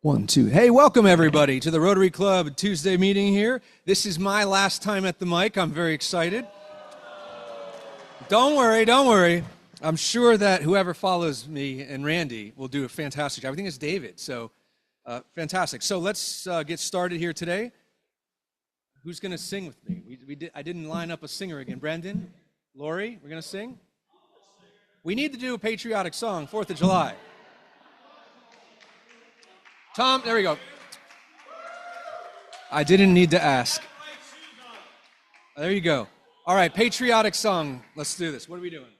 1, 2. Hey, welcome everybody to the Rotary Club Tuesday meeting here. This is my last time at the mic. I'm very excited. Don't worry. I'm sure that whoever follows me and Randy will do a fantastic job. I think it's David, so fantastic. So let's get started here today. Who's going to sing with me? I didn't line up a singer again. Brendan, Lori, we're going to sing? We need to do a patriotic song, 4th of July. Tom, there we go. I didn't need to ask. There you go. All right, patriotic song. Let's do this. What are we doing?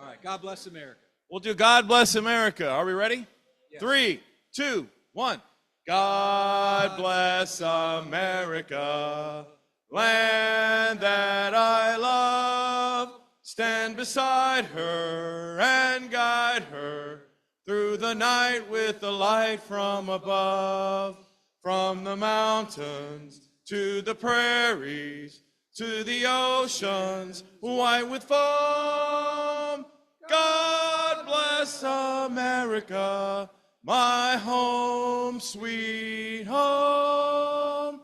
All right, God Bless America. We'll do God Bless America. Are we ready? Yes. 3, 2, 1. God bless America, land that I love. Stand beside her and guide her through the night with the light from above. From the mountains to the prairies, to the oceans white with foam. God bless America, my home, sweet home.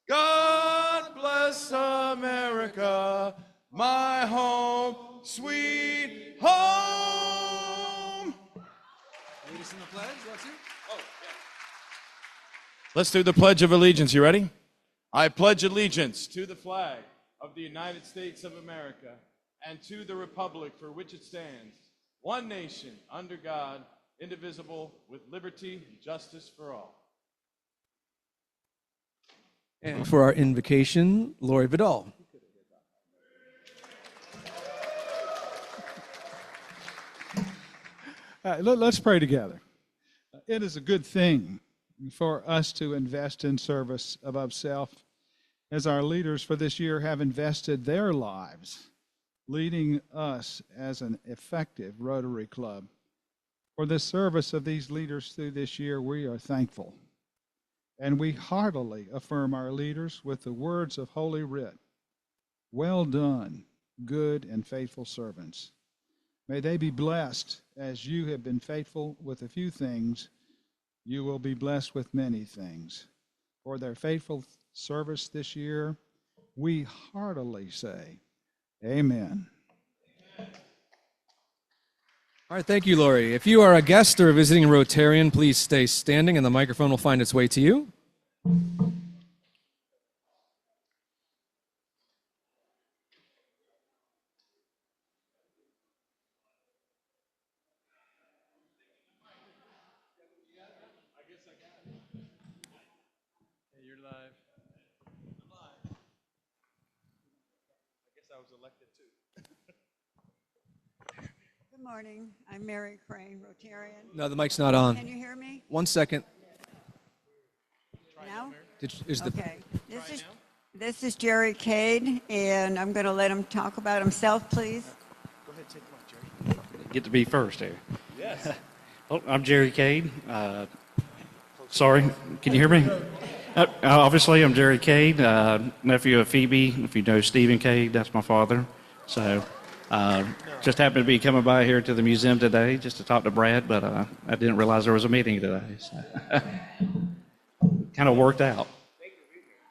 God bless America, my home, sweet home. Lead us in the pledge, let's do. Let's do the Pledge of Allegiance. You ready? I pledge allegiance to the flag of the United States of America and to the republic for which it stands, one nation, under God, indivisible, with liberty and justice for all. And for our invocation, Lori Vidal. Let's pray together. It is a good thing for us to invest in service above self, as our leaders for this year have invested their lives leading us as an effective Rotary Club. For the service of these leaders through this year, we are thankful. And we heartily affirm our leaders with the words of Holy Writ. Well done, good and faithful servants. May they be blessed as you have been faithful with a few things. You will be blessed with many things. For their faithful service this year, we heartily say, Amen. All right, thank you, Lori. If you are a guest or a visiting Rotarian, please stay standing and the microphone will find its way to you. You're live. I'm live. I guess I was elected too. Good morning. I'm Mary Crane, Rotarian. No, the mic's not on. Can you hear me 1 second. now? Okay. This is Jerry Cade, and I'm going to let him talk about himself, please. Go ahead, take the mic, Jerry. Get to be first here. Yes. Oh, I'm Jerry Cade. Sorry, can you hear me? Obviously, I'm Jerry Cade, nephew of Phoebe. If you know Stephen Cade, that's my father. So, just happened to be coming by here to the museum today just to talk to Brad, but I didn't realize there was a meeting today. So. Kind of worked out.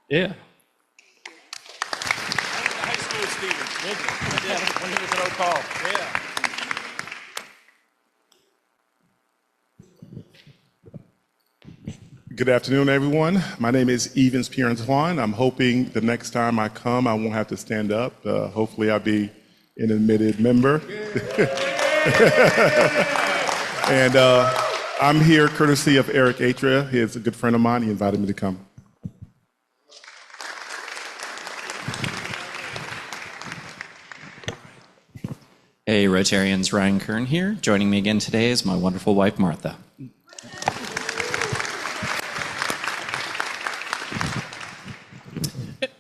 Yeah. High school with Stephen. Yeah, when he was at Oak Hall. Yeah. Good afternoon, everyone. My name is Evans Pierre-Antoine. I'm hoping the next time I come, I won't have to stand up. Hopefully, I'll be an admitted member. And I'm here courtesy of Eric Atria. He is a good friend of mine. He invited me to come. Hey, Rotarians, Ryan Kern here. Joining me again today is my wonderful wife, Martha.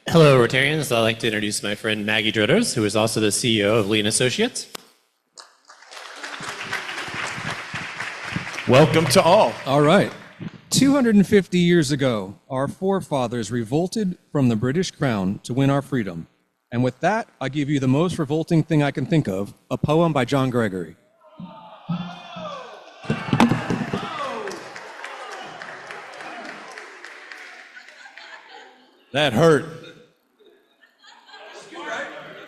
Hello, Rotarians. I'd like to introduce my friend Maggie Drotos, who is also the CEO of Lee & Associates. Welcome to all. All right. 250 years ago, our forefathers revolted from the British Crown to win our freedom. And with that, I give you the most revolting thing I can think of, a poem by John Gregory. That hurt.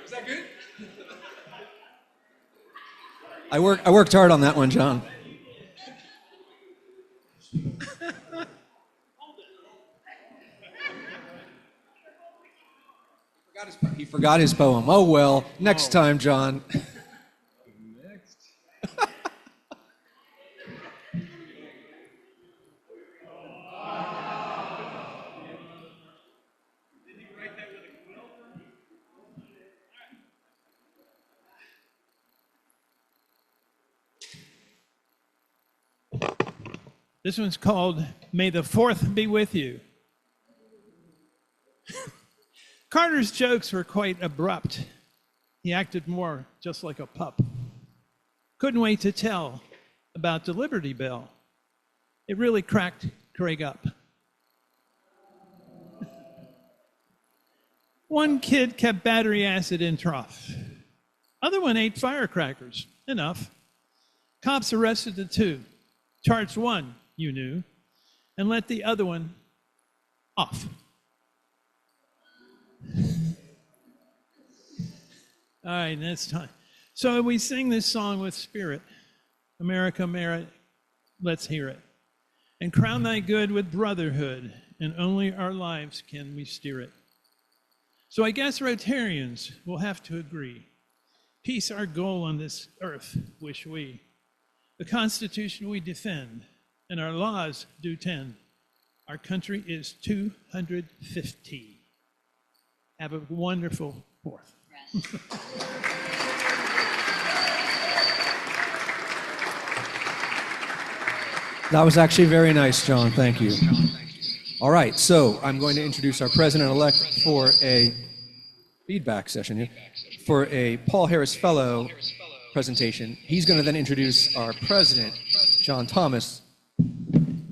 Is that good? I worked hard on that one, John. He forgot his poem. Oh well, next time, John. This one's called May the Fourth Be With You. Carter's jokes were quite abrupt. He acted more just like a pup. Couldn't wait to tell about the Liberty Bell. It really cracked Craig up. One kid kept battery acid in trough. Other one ate firecrackers. Enough. Cops arrested the two. Charged one, you knew, and let the other one off. All right, that's time. So we sing this song with spirit. America, merit, let's hear it. And crown thy good with brotherhood, and only our lives can we steer it. So I guess Rotarians will have to agree. Peace our goal on this earth, wish we. The Constitution we defend, and our laws do tend. Our country is 250. Have a wonderful Fourth. That was actually very nice, John. Thank you. All right, so I'm going to introduce our president-elect for a feedback session here, for a Paul Harris Fellow presentation. He's going to then introduce our president, Jon Thomas.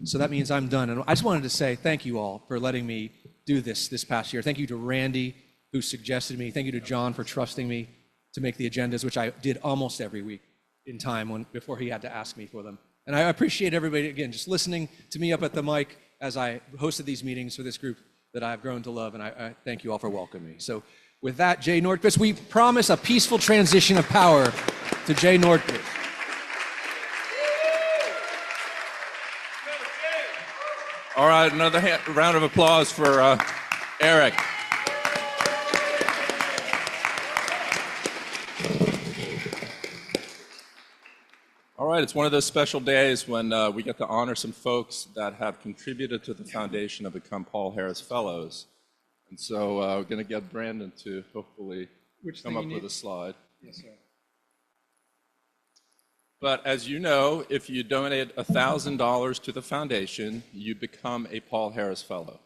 So that means I'm done. And I just wanted to say thank you all for letting me do this past year. Thank you to Randy, who suggested me. Thank you to John for trusting me to make the agendas, which I did almost every week in time before he had to ask me for them. And I appreciate everybody, again, just listening to me up at the mic as I hosted these meetings for this group that I've grown to love, and I thank you all for welcoming me. So with that, Jay Nordquist, we promise a peaceful transition of power to Jay Nordquist. All right, another round of applause for Eric. All right, it's one of those special days when we get to honor some folks that have contributed to the foundation and become Paul Harris Fellows. And so we're going to get Brandon to hopefully come up with a slide. Yes, sir. But as you know, if you donate $1,000 to the foundation, you become a Paul Harris Fellow.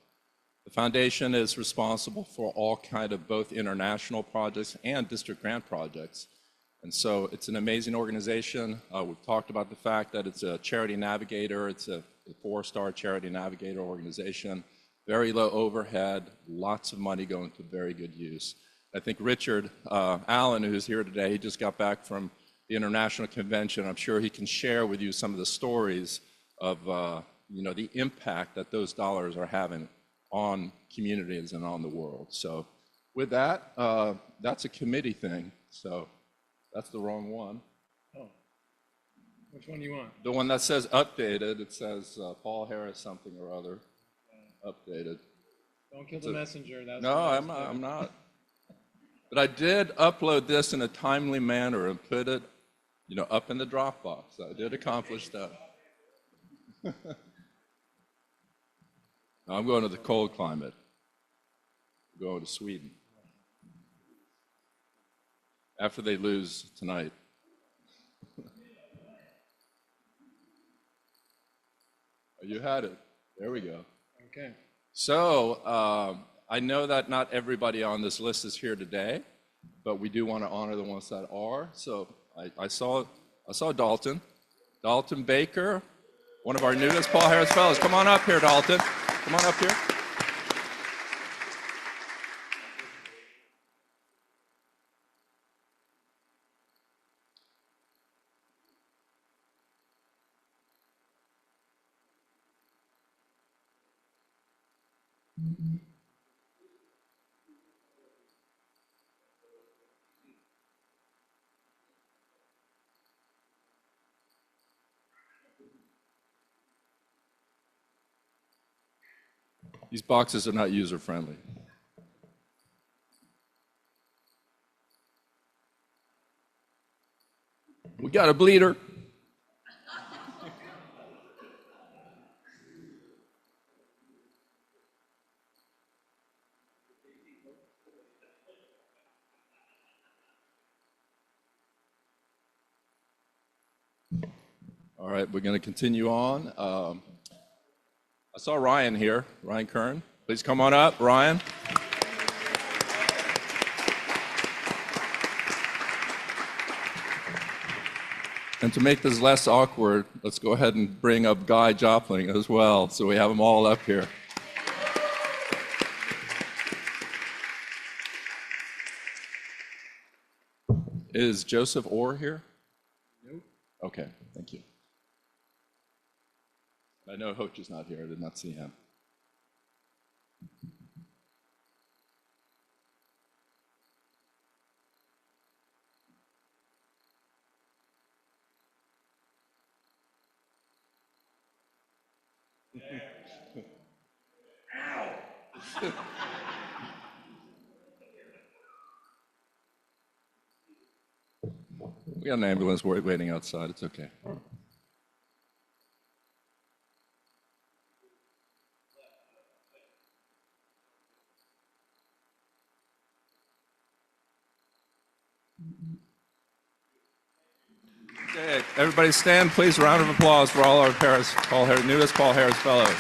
The foundation is responsible for all kind of both international projects and district grant projects. And so it's an amazing organization. We've talked about the fact that it's a charity navigator. It's a 4-star charity navigator organization. Very low overhead, lots of money going to very good use. I think Richard Allen, who's here today, he just got back from the International Convention. I'm sure he can share with you some of the stories of the impact that those dollars are having on communities and on the world. So with that, that's a committee thing. So that's the wrong one. Oh, which one do you want? The one that says updated, it says Paul Harris something or other, updated. Don't kill the messenger. That's no, I'm not. But I did upload this in a timely manner and put it, up in the Dropbox. I did accomplish that. Now I'm going to the cold climate. I'm going to Sweden. After they lose tonight. You had it. There we go. Okay. So I know that not everybody on this list is here today, but we do want to honor the ones that are. So I saw Dalton Baker, one of our newest Paul Harris Fellows. Come on up here, Dalton. Come on up here. These boxes are not user-friendly. We got a bleeder. All right, we're going to continue on. I saw Ryan here, Ryan Kern. Please come on up, Ryan. And to make this less awkward, let's go ahead and bring up Guy Jopling as well, so we have them all up here. Is Joseph Orr here? Nope. Okay, thank you. I know Hoach is not here. I did not see him. We got an ambulance waiting outside. It's okay. Okay, everybody stand, please. A round of applause for all our newest Paul Harris Fellows.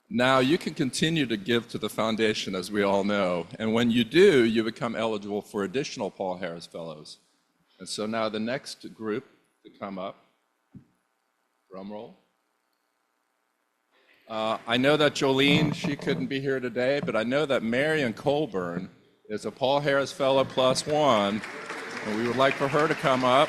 Now, you can continue to give to the foundation, as we all know, and when you do, you become eligible for additional Paul Harris Fellows. And so now the next group to come up, drum roll. I know that Jolene, she couldn't be here today, but I know that Marion Colburn is a Paul Harris Fellow +1, and we would like for her to come up.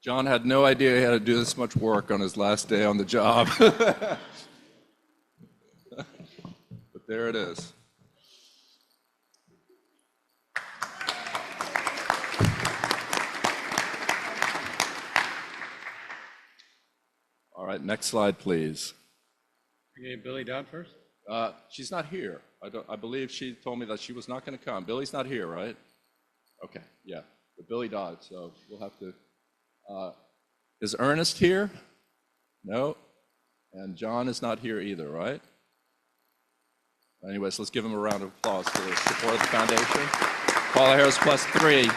John had no idea he had to do this much work on his last day on the job. But there it is. All right, next slide, please. You need Billy Dodd first? She's not here. I believe she told me that she was not going to come. Billy's not here, right? Okay, yeah. But Billy Dodd, so we'll have to... is Ernest here? No. And John is not here either, right? Anyways, let's give him a round of applause for the support of the foundation. Paul Harris +3.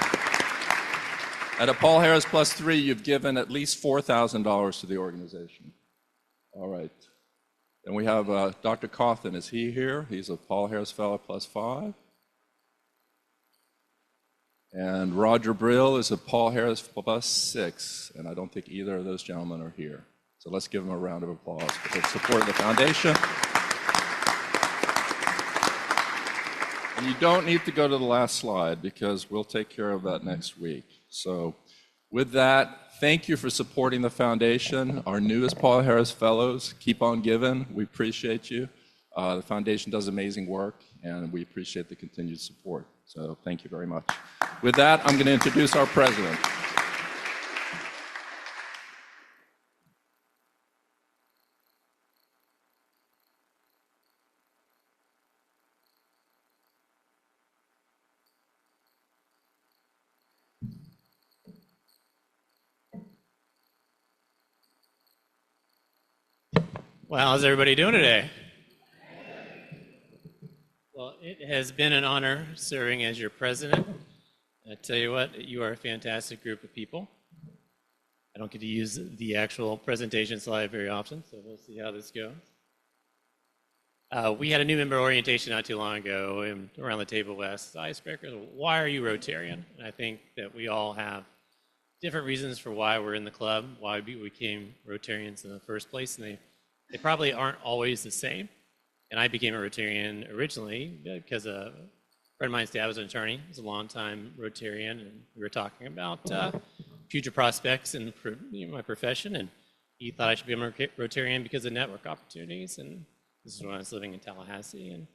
At a Paul Harris +3, you've given at least $4,000 to the organization. All right. Then we have Dr. Cawthon. Is he here? He's a Paul Harris Fellow +5. And Roger Brill is a Paul Harris +6, and I don't think either of those gentlemen are here. So let's give them a round of applause for the support of the foundation. And you don't need to go to the last slide because we'll take care of that next week. So with that, thank you for supporting the foundation. Our newest Paul Harris Fellows, keep on giving. We appreciate you. The foundation does amazing work, and we appreciate the continued support. So thank you very much. With that, I'm going to introduce our president. Well, how's everybody doing today? Well, it has been an honor serving as your president. I tell you what, you are a fantastic group of people. I don't get to use the actual presentation slide very often, so we'll see how this goes. We had a new member orientation not too long ago, and around the table we asked icebreakers, why are you Rotarian? And I think that we all have different reasons for why we're in the club, why we became Rotarians in the first place, and they probably aren't always the same. And I became a Rotarian originally because a friend of mine's dad was an attorney. He was a long-time Rotarian, and we were talking about future prospects in my profession, and he thought I should be a Rotarian because of network opportunities. And this is when I was living in Tallahassee, and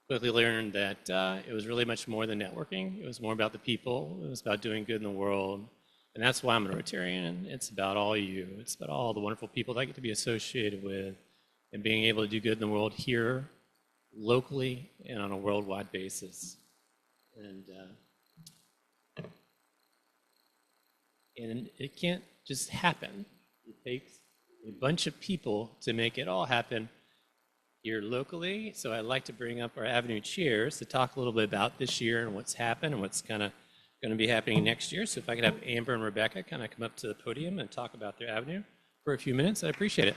quickly learned that it was really much more than networking. It was more about the people. It was about doing good in the world. And that's why I'm a Rotarian. It's about all you. It's about all the wonderful people that I get to be associated with and being able to do good in the world here, locally, and on a worldwide basis. And it can't just happen. It takes a bunch of people to make it all happen here locally. So I'd like to bring up our Avenue chairs to talk a little bit about this year and what's happened and what's kind of going to be happening next year. So if I could have Amber and Rebecca kind of come up to the podium and talk about their Avenue for a few minutes, I'd appreciate it.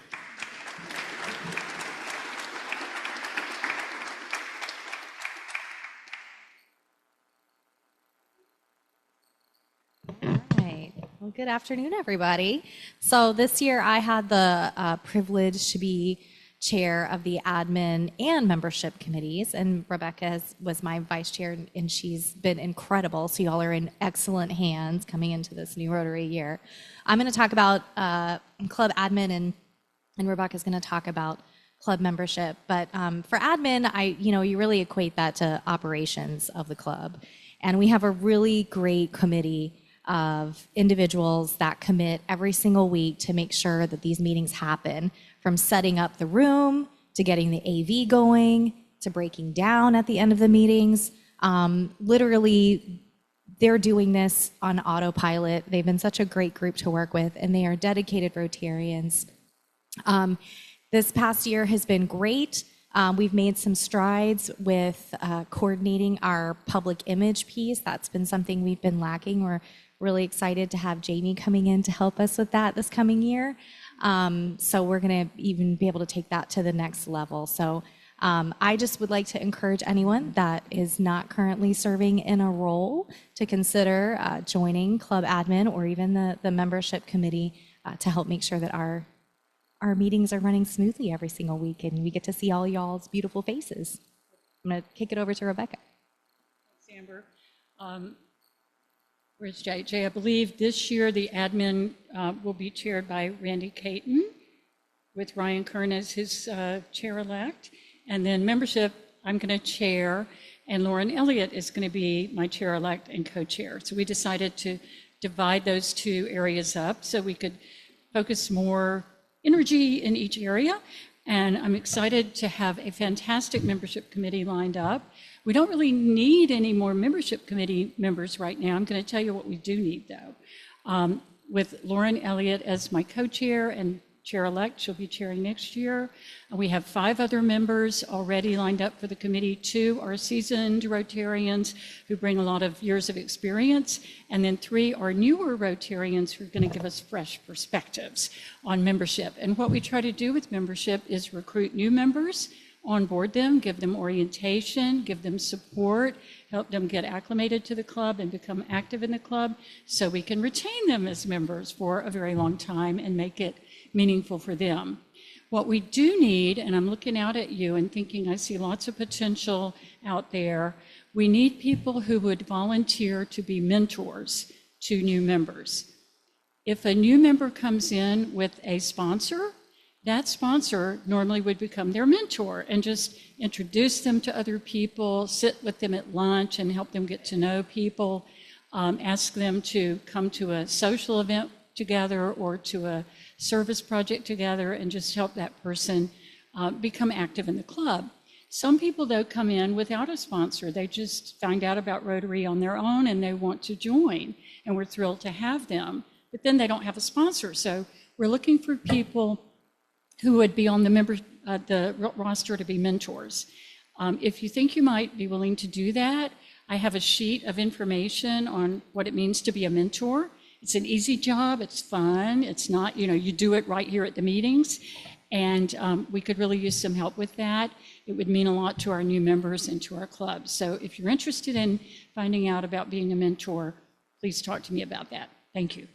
Well, good afternoon, everybody. So this year I had the privilege to be chair of the admin and membership committees, and Rebecca was my vice chair, and she's been incredible. So y'all are in excellent hands coming into this new Rotary year. I'm going to talk about club admin, and Rebecca's going to talk about club membership. But for admin, you really equate that to operations of the club, and we have a really great committee of individuals that commit every single week to make sure that these meetings happen, from setting up the room to getting the AV going to breaking down at the end of the meetings. Literally, they're doing this on autopilot. They've been such a great group to work with, and they are dedicated Rotarians. This past year has been great. We've made some strides with coordinating our public image piece. That's been something we've been lacking. We're really excited to have Jamie coming in to help us with that this coming year. So we're going to even be able to take that to the next level. So I just would like to encourage anyone that is not currently serving in a role to consider joining club admin or even the membership committee to help make sure that our meetings are running smoothly every single week and we get to see all y'all's beautiful faces. I'm going to kick it over to Rebecca. Thanks, Amber. Where's JJ? I believe this year the admin will be chaired by Randy Caton with Ryan Kern as his chair-elect. And then membership, I'm going to chair, and Lauren Elliott is going to be my chair-elect and co-chair. So we decided to divide those two areas up so we could focus more energy in each area. And I'm excited to have a fantastic membership committee lined up. We don't really need any more membership committee members right now. I'm going to tell you what we do need, though. With Lauren Elliott as my co-chair and chair-elect, she'll be chairing next year. We have 5 other members already lined up for the committee. 2 are seasoned Rotarians who bring a lot of years of experience, and then 3 are newer Rotarians who are going to give us fresh perspectives on membership. And what we try to do with membership is recruit new members, onboard them, give them orientation, give them support, help them get acclimated to the club and become active in the club so we can retain them as members for a very long time and make it meaningful for them. What we do need, and I'm looking out at you and thinking I see lots of potential out there, we need people who would volunteer to be mentors to new members. If a new member comes in with a sponsor, that sponsor normally would become their mentor and just introduce them to other people, sit with them at lunch and help them get to know people, ask them to come to a social event together or to a service project together and just help that person become active in the club. Some people, though, come in without a sponsor. They just find out about Rotary on their own and they want to join, and we're thrilled to have them. But then they don't have a sponsor. So we're looking for people who would be on the roster to be mentors. If you think you might be willing to do that, I have a sheet of information on what it means to be a mentor. It's an easy job, it's fun, it's not, you do it right here at the meetings, and we could really use some help with that. It would mean a lot to our new members and to our club. So if you're interested in finding out about being a mentor, please talk to me about that. Thank you.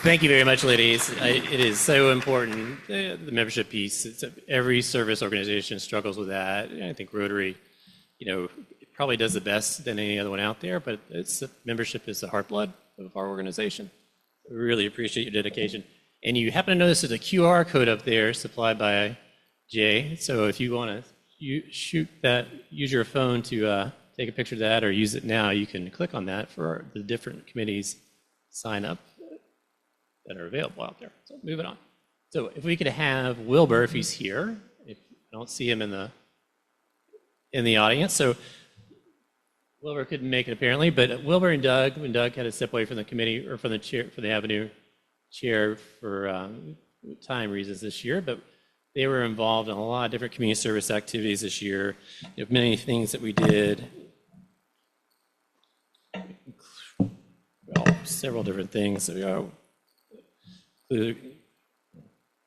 Thank you very much, ladies. It is so important, the membership piece. Every service organization struggles with that. I think Rotary, probably does the best than any other one out there, but membership is the heartblood of our organization. We really appreciate your dedication. And you happen to notice there's a QR code up there supplied by Jay. So if you want to use your phone to take a picture of that or use it now, you can click on that for the different committees sign up that are available out there. So moving on. So if we could have Wilbur, if he's here, if I don't see him in the audience. So Wilbur couldn't make it apparently, but Wilbur and Doug, when Doug had to step away from the committee or from the chair, for the Avenue chair for time reasons this year, but they were involved in a lot of different community service activities this year. There were many things that we did. Well, several different things that we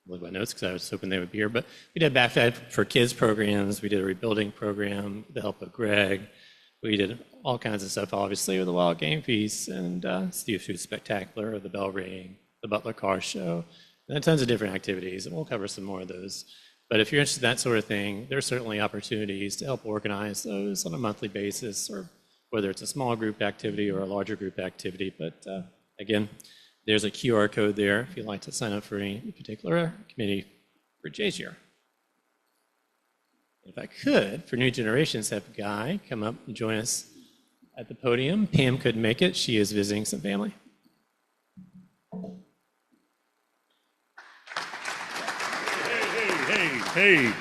look at my notes because I was hoping they would be here, but we did Backfed for Kids programs, we did a rebuilding program with the help of Greg, we did all kinds of stuff, obviously, with the Wild Game Feast and Steve Food Spectacular, the Bell Ring, the Butler Car Show, and tons of different activities, and we'll cover some more of those. But if you're interested in that sort of thing, there's certainly opportunities to help organize those on a monthly basis, or whether it's a small group activity or a larger group activity. But again, there's a QR code there if you'd like to sign up for any particular committee for Jay's year. If I could, for New Generations, have Guy come up and join us at the podium. Pam couldn't make it. She is visiting some family. Hey.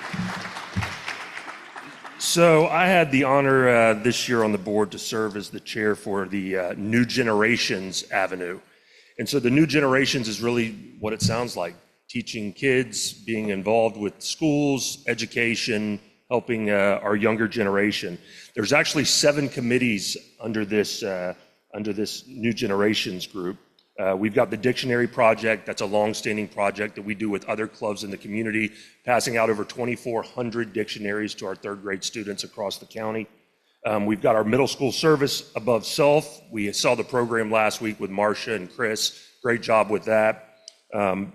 So I had the honor this year on the board to serve as the chair for the New Generations Avenue. And so the New Generations is really what it sounds like, teaching kids, being involved with schools, education, helping our younger generation. There's actually 7 committees under this New Generations group. We've got the Dictionary Project. That's a long-standing project that we do with other clubs in the community, passing out over 2,400 dictionaries to our 3rd grade students across the county. We've got our middle school service Above Self. We saw the program last week with Marcia and Chris. Great job with that.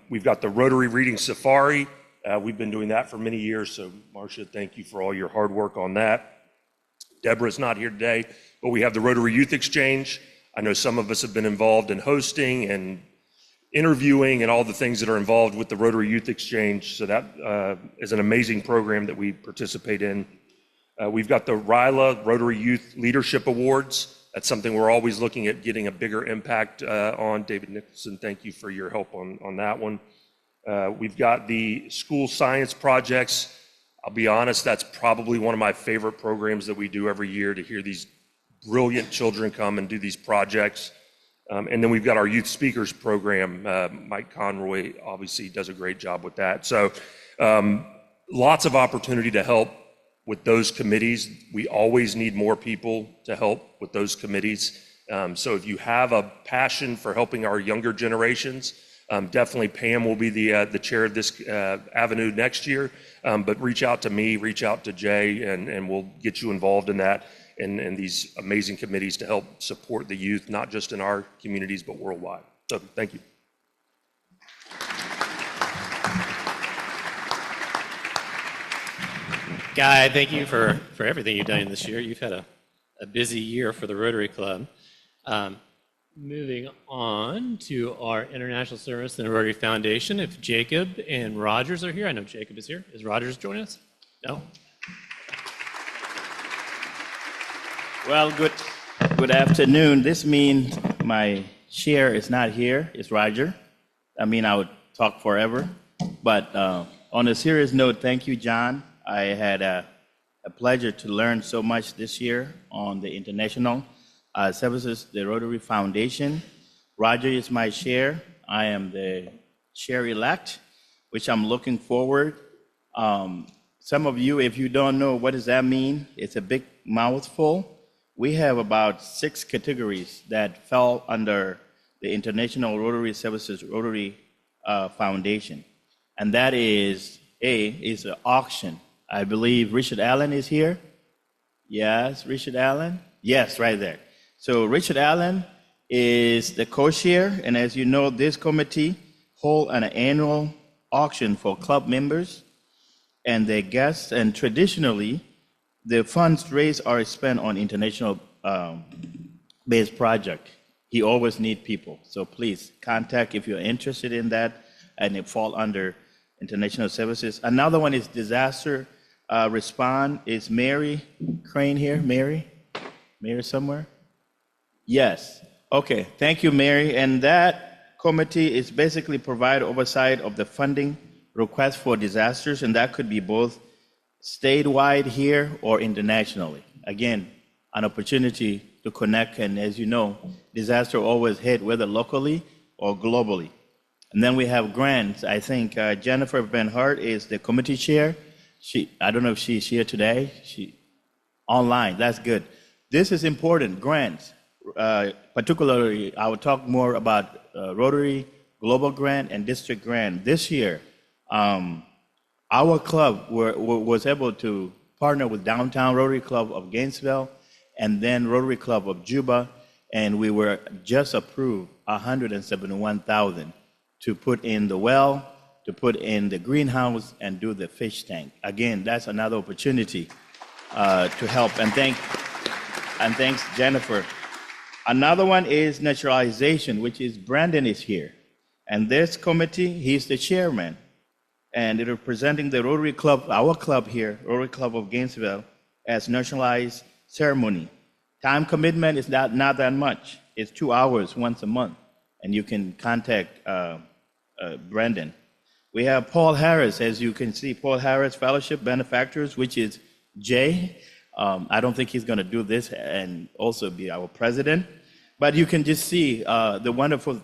We've got the Rotary Reading Safari. We've been doing that for many years, so Marcia, thank you for all your hard work on that. Deborah's not here today, but we have the Rotary Youth Exchange. I know some of us have been involved in hosting and interviewing and all the things that are involved with the Rotary Youth Exchange, so that is an amazing program that we participate in. We've got the RILA, Rotary Youth Leadership Awards. That's something we're always looking at getting a bigger impact on. David Nicholson, thank you for your help on that one. We've got the school science projects. I'll be honest, that's probably one of my favorite programs that we do every year, to hear these brilliant children come and do these projects. And then we've got our youth speakers program. Mike Conroy obviously does a great job with that. So lots of opportunity to help with those committees. We always need more people to help with those committees. So if you have a passion for helping our younger generations, definitely Pam will be the chair of this avenue next year. But reach out to me, reach out to Jay, and we'll get you involved in that and these amazing committees to help support the youth, not just in our communities, but worldwide. So thank you. Guy, thank you for everything you've done this year. You've had a busy year for the Rotary Club. Moving on to our international service and the Rotary Foundation. If Jacob and Rogers are here, I know Jacob is here. Is Rogers joining us? No? Well, good afternoon. This means my chair is not here. It's Roger. I mean, I would talk forever. But on a serious note, thank you, John. I had a pleasure to learn so much this year on the international Services, the Rotary Foundation. Roger is my chair. I am the chair-elect, which I'm looking forward. Some of you, if you don't know, what does that mean? It's a big mouthful. We have about 6 categories that fell under the International Rotary Services Rotary Foundation. And that is, A, is the auction. I believe Richard Allen is here. Yes, Richard Allen? Yes, right there. So Richard Allen is the co-chair, and as you know, this committee holds an annual auction for club members and their guests, and traditionally, the funds raised are spent on international based project. He always need people, so please contact if you're interested in that, and it fall under international services. Another one is disaster respond. Is Mary Crane here? Mary somewhere? Yes. Okay. Thank you, Mary. And that committee is basically provide oversight of the funding request for disasters, and that could be both statewide here or internationally. Again, an opportunity to connect, and as you know, disaster always hit whether locally or globally. And then we have grants. I think Jennifer Ben Hart is the committee chair. I don't know if she's here today. She online. That's good. This is important. Grants, particularly, I will talk more about Rotary Global Grant and District Grant. This year, our club was able to partner with Downtown Rotary Club of Gainesville and then Rotary Club of Juba, and we were just approved $171,000 to put in the well, to put in the greenhouse, and do the fish tank. Again, that's another opportunity to help. And thanks, Jennifer. Another one is naturalization, which is Brandon is here. And this committee, he's the chairman. And representing the Rotary Club, our club here, Rotary Club of Gainesville, as nationalized ceremony. Time commitment is not that much. It's 2 hours once a month. And you can contact Brandon. We have Paul Harris, as you can see, Paul Harris Fellowship Benefactors, which is Jay. I don't think he's going to do this and also be our president. But you can just see the wonderful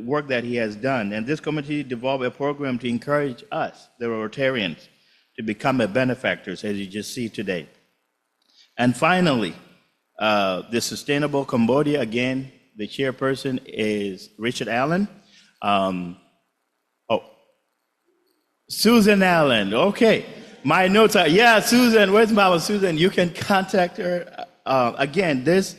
work that he has done. And this committee developed a program to encourage us, the Rotarians, to become a benefactors, as you just see today. And finally, the Sustainable Cambodia, again, the chairperson is Richard Allen. Susan Allen, okay. My notes are, yeah, Susan, where's my Susan? You can contact her. Again, this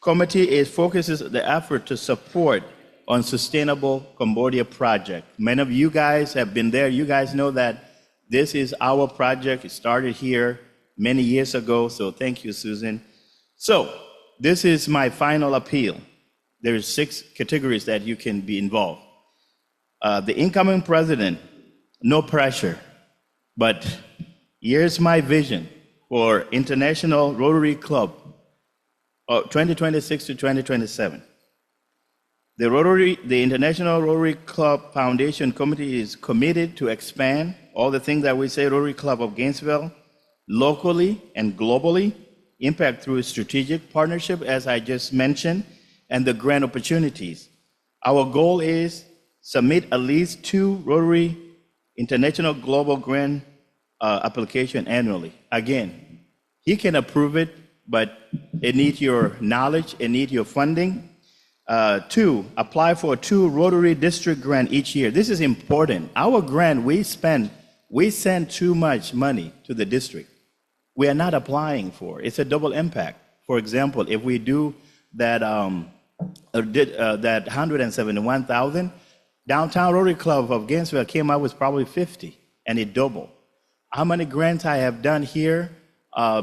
committee focuses the effort to support on Sustainable Cambodia project. Many of you guys have been there. You guys know that this is our project. It started here many years ago, so thank you, Susan. So this is my final appeal. There's 6 categories that you can be involved. The incoming president, no pressure, but here's my vision for International Rotary Club 2026 to 2027. The International Rotary Club Foundation Committee is committed to expand all the things that we say Rotary Club of Gainesville locally and globally, impact through strategic partnership, as I just mentioned, and the grant opportunities. Our goal is submit at least 2 Rotary International Global Grant application annually. Again, he can approve it, but it needs your knowledge, it needs your funding. 2, apply for 2 Rotary District grant each year. This is important. Our grant, we send too much money to the district. We are not applying for. It's a double impact. For example, if we do that, that $171,000, Downtown Rotary Club of Gainesville came out with probably 50, and it doubled. How many grants I have done here?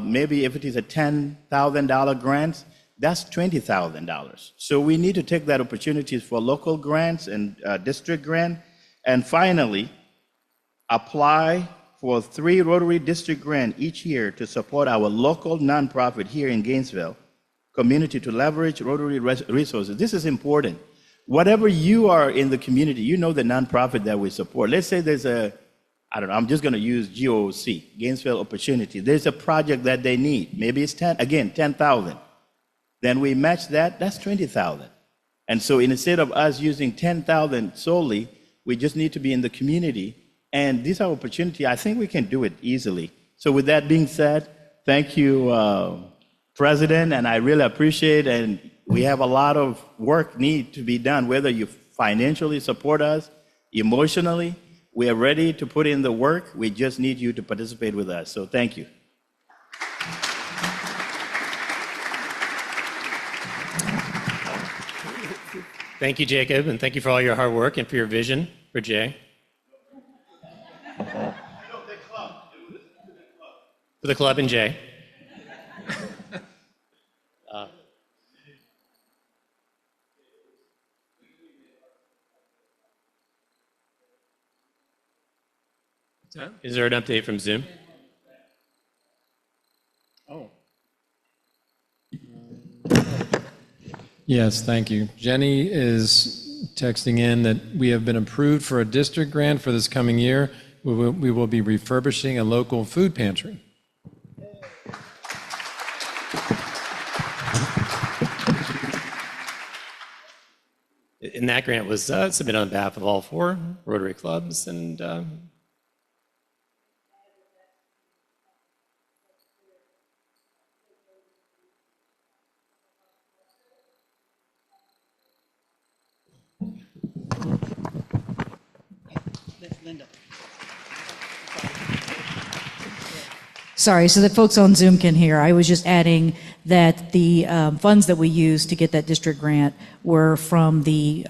Maybe if it is a $10,000 grant, that's $20,000. So we need to take that opportunities for local grants and district grant. And finally, apply for 3 Rotary District grant each year to support our local nonprofit here in Gainesville community to leverage Rotary resources. This is important. Whatever you are in the community, you know the nonprofit that we support. Let's say there's I'm just going to use GOC, Gainesville Opportunity. There's a project that they need. Maybe it's 10,000. then we match that, that's 20,000. And so instead of us using 10,000 solely, we just need to be in the community. And this is our opportunity. I think we can do it easily. So with that being said, thank you, President, and I really appreciate it. And we have a lot of work need to be done, whether you financially support us, emotionally, we are ready to put in the work. We just need you to participate with us. So thank you. Thank you, Jacob, and thank you for all your hard work and for your vision for Jay. For the club and Jay. Is there an update from Zoom? Oh. Yes, thank you. Jenny is texting in that we have been approved for a district grant for this coming year. We will be refurbishing a local food pantry. And that grant was submitted on behalf of all 4 Rotary clubs, and Linda. Sorry, so that folks on Zoom can hear. I was just adding that the funds that we used to get that district grant were from the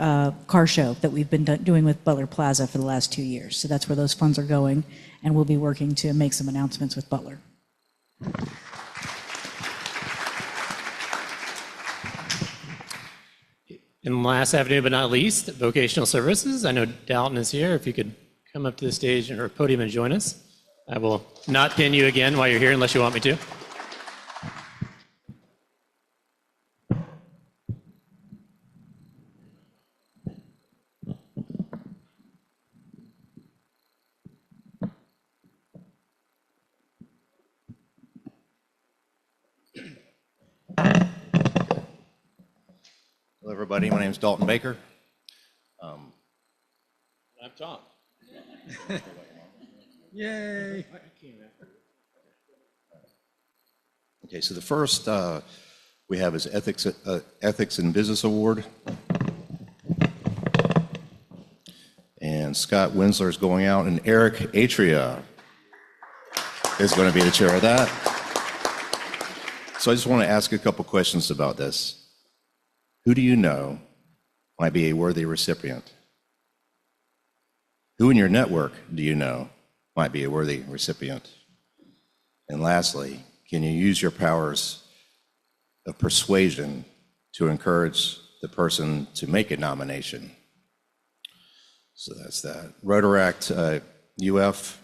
car show that we've been doing with Butler Plaza for the last 2 years. So that's where those funds are going, and we'll be working to make some announcements with Butler. and last avenue but not least, vocational services. I know Dalton is here. If you could come up to the stage or podium and join us. I will not pin you again while you're here unless you want me to. Hello, everybody. My name is Dalton Baker. I'm Tom. Yay! Okay, so the first we have is Ethics in Business Award. And Scott Winsler is going out, and Eric Atria is going to be the chair of that. So I just want to ask a couple questions about this. Who do you know might be a worthy recipient? Who in your network do you know might be a worthy recipient? And lastly, can you use your powers of persuasion to encourage the person to make a nomination? So that's that. Rotaract UF,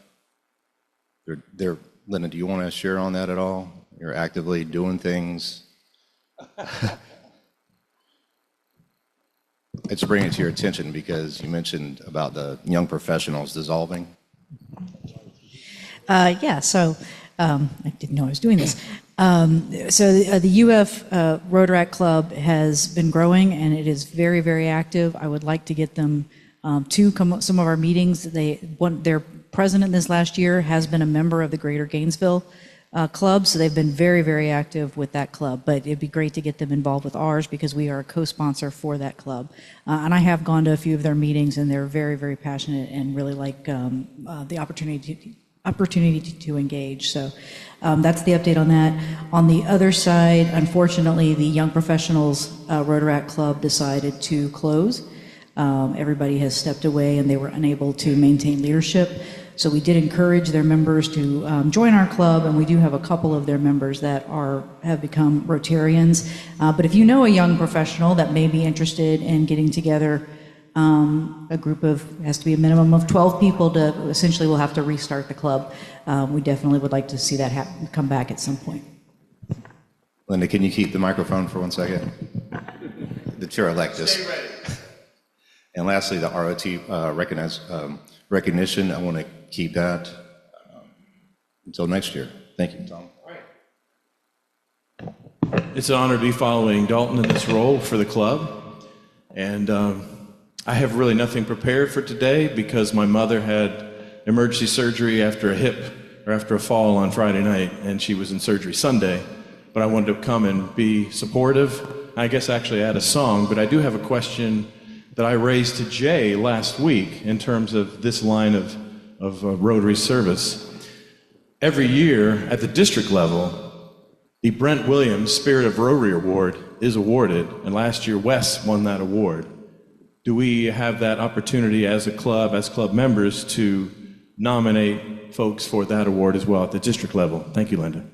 Linda, do you want to share on that at all? You're actively doing things. I just bring it to your attention because you mentioned about the young professionals dissolving. Yeah, so I didn't know I was doing this. The UF Rotaract Club has been growing, and it is very, very active. I would like to get them to come some of our meetings. Their president this last year has been a member of the Greater Gainesville Club, so they've been very, very active with that club. But it'd be great to get them involved with ours because we are a co-sponsor for that club. And I have gone to a few of their meetings, and they're very, very passionate and really like the opportunity to engage. So that's the update on that. On the other side, unfortunately, the Young Professionals Rotaract Club decided to close. Everybody has stepped away and they were unable to maintain leadership. So we did encourage their members to join our club, and we do have a couple of their members that have become Rotarians. But if you know a young professional that may be interested in getting together, a group has to be a minimum of 12 people to essentially we'll have to restart the club. We definitely would like to see that come back at some point. Linda, can you keep the microphone for 1 second? The chair-elect just. And lastly, the ROT recognition, I want to keep that until next year. Thank you, Tom. All right. It's an honor to be following Dalton in this role for the club. And I have really nothing prepared for today because my mother had emergency surgery after a fall on Friday night, and she was in surgery Sunday. But I wanted to come and be supportive. I guess actually add a song, but I do have a question that I raised to Jay last week in terms of this line of Rotary service. Every year at the district level, the Brent Williams Spirit of Rotary Award is awarded, and last year Wes won that award. Do we have that opportunity as a club, as club members, to nominate folks for that award as well at the district level? Thank you, Linda.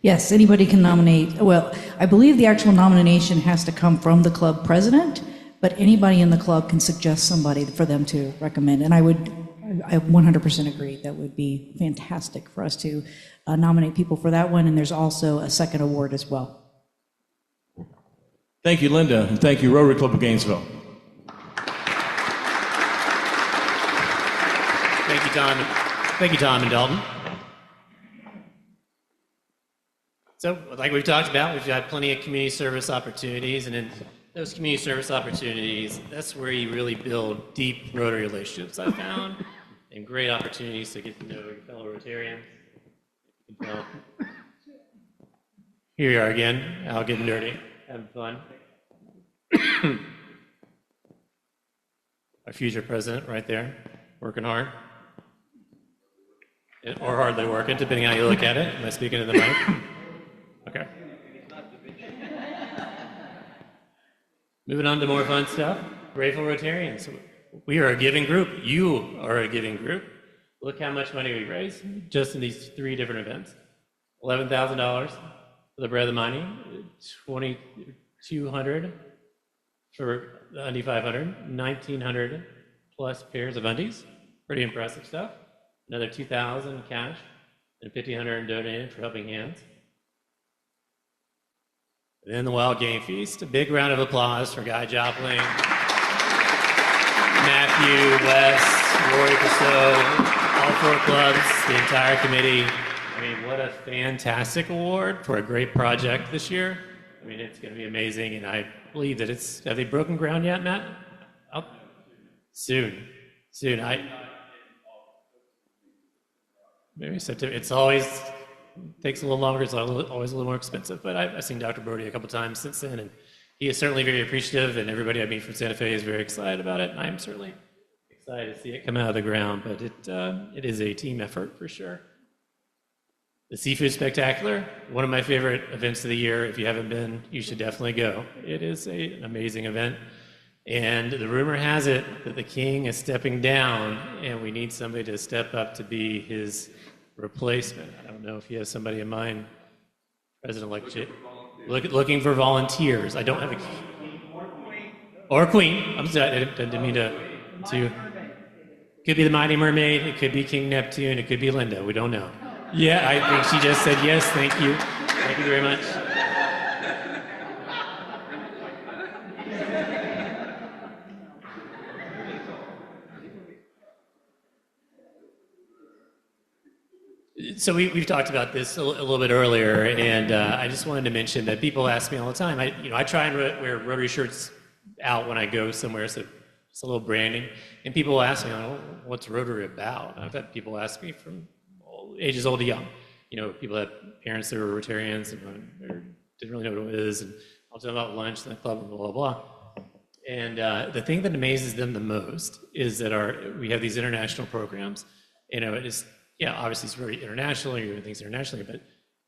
Yes, anybody can nominate. Well, I believe the actual nomination has to come from the club president, but anybody in the club can suggest somebody for them to recommend. And I 100% agree. That would be fantastic for us to nominate people for that one. And there's also a second award as well. Thank you, Linda, and thank you, Rotary Club of Gainesville. Thank you, Tom. Thank you, Tom and Dalton. So, like we've talked about, we've got plenty of community service opportunities, and in those community service opportunities, that's where you really build deep Rotary relationships, I found, and great opportunities to get to know your fellow Rotarians. You can tell. Here you are again, Al getting dirty, having fun. Our future president right there, working hard. Or hardly working, depending on how you look at it. Am I speaking to the mic? Okay. Moving on to more fun stuff. Grateful Rotarians. We are a giving group. You are a giving group. Look how much money we raised just in these 3 different events. $11,000 for the Bread of the Mighty, $2,200 for the Undie 500, 1,900 plus pairs of undies. Pretty impressive stuff. Another $2,000 in cash and $1,500 donated for Helping Hands. And then the Wild Game Feast. A big round of applause for Guy Jopling, Matthew, Wes, Rory Casteau, all 4 clubs, the entire committee. I mean, what a fantastic award for a great project this year. I mean, it's going to be amazing, and I believe that it's... Have they broken ground yet, Matt? Oh, soon. Maybe September. It's always... takes a little longer, it's always a little more expensive, but I've seen Dr. Brody a couple times since then, and he is certainly very appreciative, and everybody I meet from Santa Fe is very excited about it, and I'm certainly excited to see it come out of the ground, but it is a team effort for sure. The Seafood Spectacular, one of my favorite events of the year. If you haven't been, you should definitely go. It is an amazing event, and the rumor has it that the king is stepping down, and we need somebody to step up to be his replacement. I don't know if he has somebody in mind. President-elect Jay. Looking for volunteers. I don't have a king. Or queen. I'm sorry, I didn't mean to. Could be the Mighty Mermaid. It could be King Neptune. It could be Linda. We don't know. Yeah, I think she just said yes. Thank you. Thank you very much. So we've talked about this a little bit earlier, and I just wanted to mention that people ask me all the time. I try and wear Rotary shirts out when I go somewhere, so it's a little branding. And people ask me, what's Rotary about? I've had people ask me from ages old to young. People have parents that were Rotarians and didn't really know what it is, and I'll tell them about lunch and the club and blah, blah, blah. And the thing that amazes them the most is that we have these international programs. It is... Yeah, obviously it's very international, you're doing things internationally, but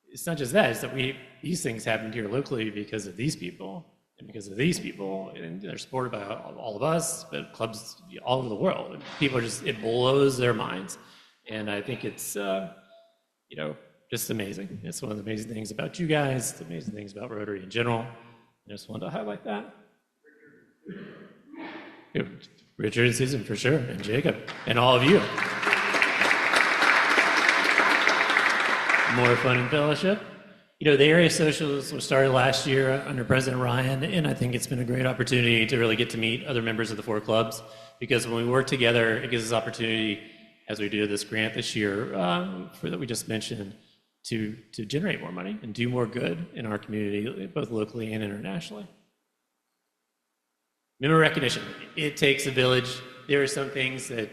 it's not just that, it's that these things happened here locally because of these people, and because of these people, and they're supported by all of us, but clubs all over the world. And people it blows their minds. And I think it's, just amazing. It's one of the amazing things about you guys, the amazing things about Rotary in general. I just wanted to highlight that. Richard and Susan, for sure, and Jacob, and all of you. More fun and fellowship. The area socials was started last year under President Ryan, and I think it's been a great opportunity to really get to meet other members of the 4 clubs, because when we work together, it gives us opportunity, as we do this grant this year, that we just mentioned, to generate more money and do more good in our community, both locally and internationally. Member recognition. It takes a village. There are some things that,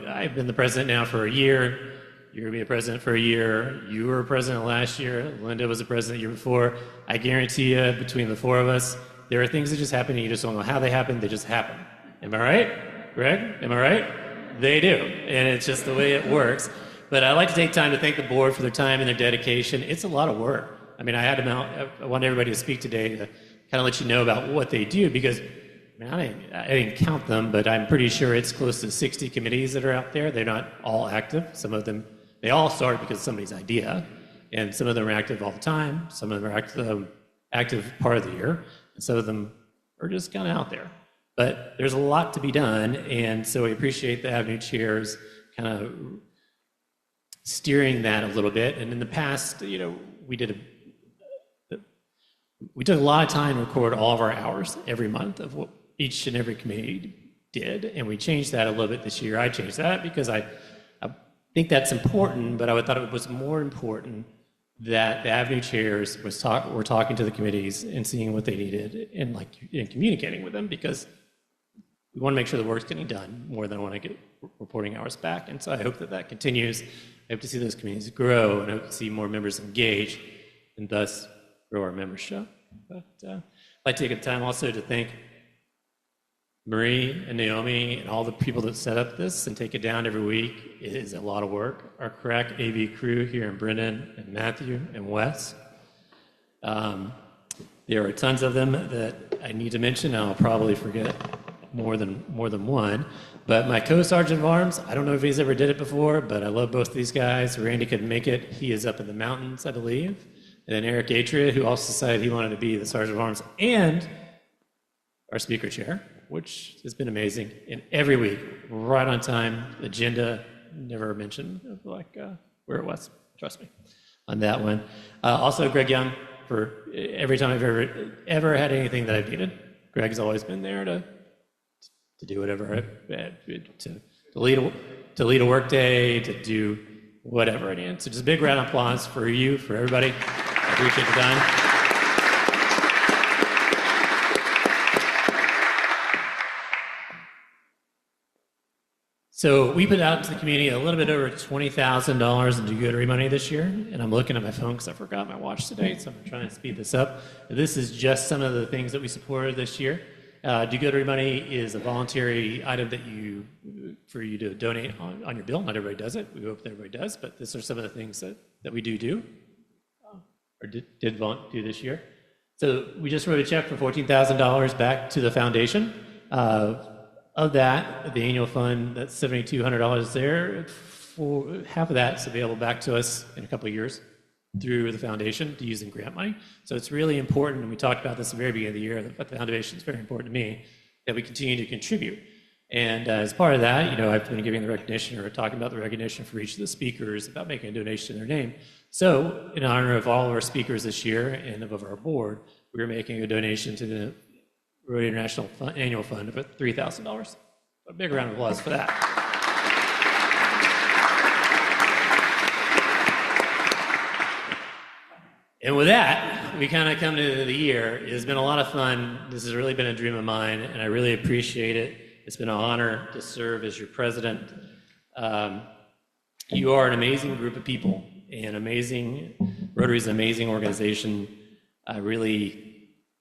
I've been the president now for a year. You're going to be a president for a year. You were a president last year. Linda was a president the year before. I guarantee you, between the four of us, there are things that just happen and you just don't know how they happen. They just happen. Am I right? Greg, am I right? They do. And it's just the way it works. But I'd like to take time to thank the board for their time and their dedication. It's a lot of work. I mean, I want everybody to speak today to kind of let you know about what they do, because I didn't count them, but I'm pretty sure it's close to 60 committees that are out there. They're not all active. Some of them, they all started because of somebody's idea, and some of them are active all the time. Some of them are active part of the year, and some of them are just kind of out there. But there's a lot to be done, and so we appreciate the Avenue chairs kind of steering that a little bit. And in the past, we took a lot of time to record all of our hours every month of what each and every committee did, and we changed that a little bit this year. I changed that because I think that's important, but I thought it was more important that the Avenue chairs were talking to the committees and seeing what they needed and communicating with them, because we want to make sure the work's getting done more than I want to get reporting hours back. And so I hope that continues. I hope to see those committees grow, and I hope to see more members engage, and thus grow our membership. But I'd like to take a time also to thank Marie and Naomi and all the people that set up this and take it down every week. It is a lot of work. Our crack AV crew here in Brendan and Matthew and Wes. There are tons of them that I need to mention, and I'll probably forget more than one. But my co-sergeant of arms, I don't know if he's ever did it before, but I love both of these guys. Randy couldn't make it. He is up in the mountains, I believe. And then Eric Atria, who also decided he wanted to be the sergeant of arms, and our speaker chair, which has been amazing. And every week, right on time, agenda, never mentioned where it was, trust me, on that one. Also, Greg Young, for every time I've ever had anything that I've needed. Greg's always been there to do whatever, to lead a work day, to do whatever I need. So just a big round of applause for you, for everybody. I appreciate the time. So we put out to the community a little bit over $20,000 in do-goodery money this year, and I'm looking at my phone because I forgot my watch today, so I'm trying to speed this up. This is just some of the things that we supported this year. Do-goodery money is a voluntary item for you to donate on your bill. Not everybody does it. We hope that everybody does, but these are some of the things that we do or did do this year. So we just wrote a check for $14,000 back to the foundation. Of that, the annual fund, that's $7,200 there. For half of that's available back to us in a couple of years through the foundation to use in grant money. So it's really important, and we talked about this at the very beginning of the year, that the foundation is very important to me, that we continue to contribute. And as part of that, I've been giving the recognition or talking about the recognition for each of the speakers about making a donation in their name. So in honor of all of our speakers this year and of our board, we're making a donation to the Rotary International Annual Fund of $3,000. A big round of applause for that. And with that, we kind of come to the year. It has been a lot of fun. This has really been a dream of mine, and I really appreciate it. It's been an honor to serve as your president. You are an amazing group of people, and Rotary is an amazing organization. I really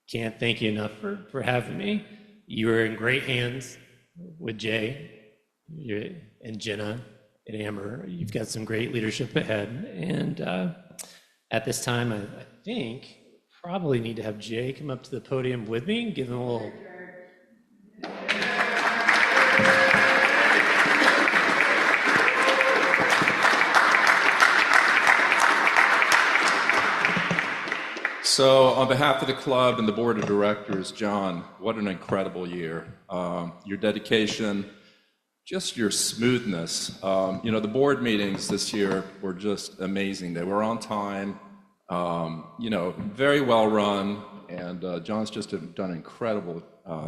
can't thank you enough for having me. You are in great hands with Jay and Jenna and Amber. You've got some great leadership ahead. And at this time, I think probably need to have Jay come up to the podium with me and give him a little. So on behalf of the club and the board of directors, John, what an incredible year. Your dedication, just your smoothness. The board meetings this year were just amazing. They were on time, very well run, and John's just done an incredible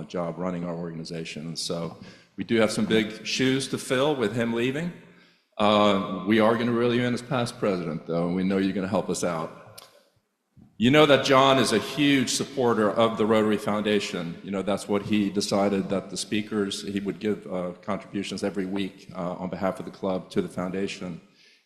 job running our organization. And so we do have some big shoes to fill with him leaving. We are going to reel you in as past president, though, and we know you're going to help us out. You know that John is a huge supporter of the Rotary Foundation. You know, that's what he decided, that the speakers, he would give contributions every week on behalf of the club to the foundation.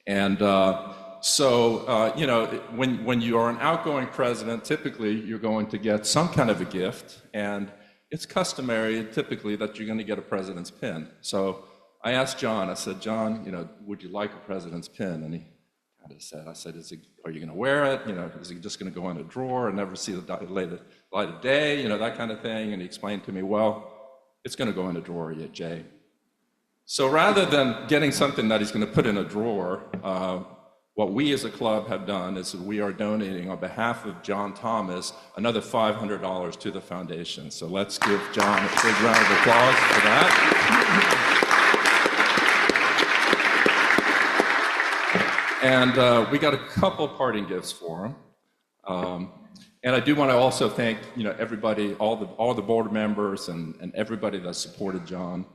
And you know, when you are an outgoing president, typically you're going to get some kind of a gift, and it's customary typically that you're going to get a president's pin. So I asked John, I said, John, you know, would you like a president's pin? And he kind of said, I said, are you going to wear it? You know, is it just going to go in a drawer and never see the light of day? You know, that kind of thing. And he explained to me, well, it's going to go in a drawer, Jay. So rather than getting something that he's going to put in a drawer, what we as a club have done is that we are donating on behalf of Jon Thomas another $500 to the foundation. So let's give John a big round of applause for that. And we got a couple parting gifts for him. And I do want to also thank, you know, everybody, all the board members and everybody that supported John.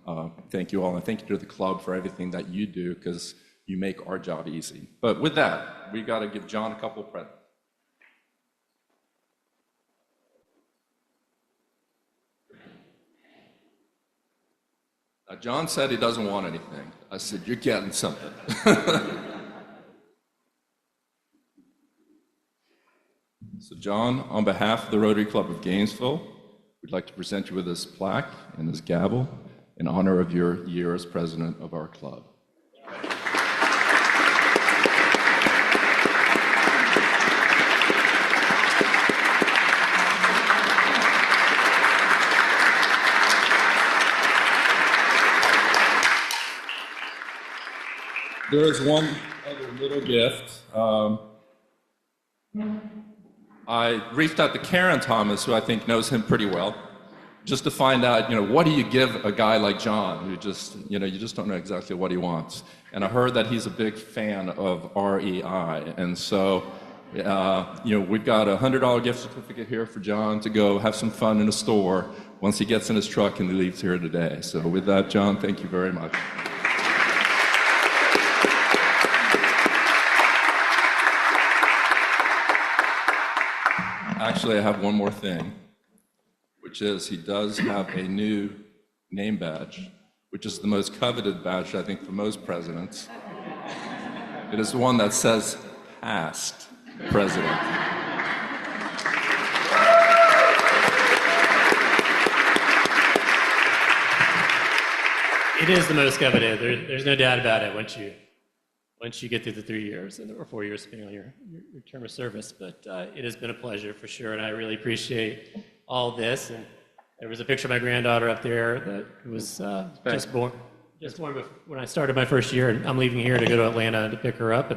Thank you all, and thank you to the club for everything that you do, because you make our job easy. But with that, we got to give John a couple of presents. Now, John said he doesn't want anything. I said, you're getting something. So John, on behalf of the Rotary Club of Gainesville, we'd like to present you with this plaque and this gavel in honor of your year as president of our club. There is one other little gift. I reached out to Karen Thomas, who I think knows him pretty well, just to find out, you know, what do you give a guy like John, who just, you know, you just don't know exactly what he wants. And I heard that he's a big fan of REI. And so, you know, we've got a $100 gift certificate here for John to go have some fun in a store once he gets in his truck and he leaves here today. So with that, John, thank you very much. Actually, I have one more thing, which is he does have a new name badge, which is the most coveted badge, I think, for most presidents. It is the one that says past president. It is the most coveted. There's no doubt about it once you get through the 3 years or 4 years, depending on your term of service. But it has been a pleasure for sure, and I really appreciate all this. And there was a picture of my granddaughter up there that was just born when I started my first year, and I'm leaving here to go to Atlanta to pick her up,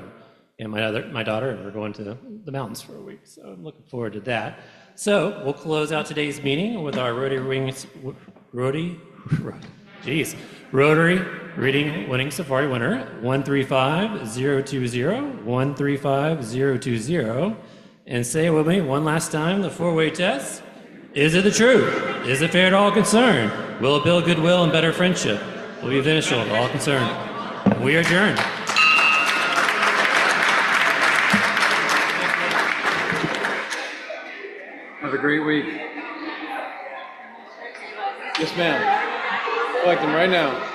and my daughter, and we're going to the mountains for a week. So I'm looking forward to that. So we'll close out today's meeting with our Rotary Reading Winning Safari winner, 135020, 135020. And say it with me one last time, the four-way test. Is it the truth? Is it fair to all concerned? Will it build goodwill and better friendship? Will be beneficial to all concerned? We are adjourned. Have a great week. Yes, ma'am. Collect them right now.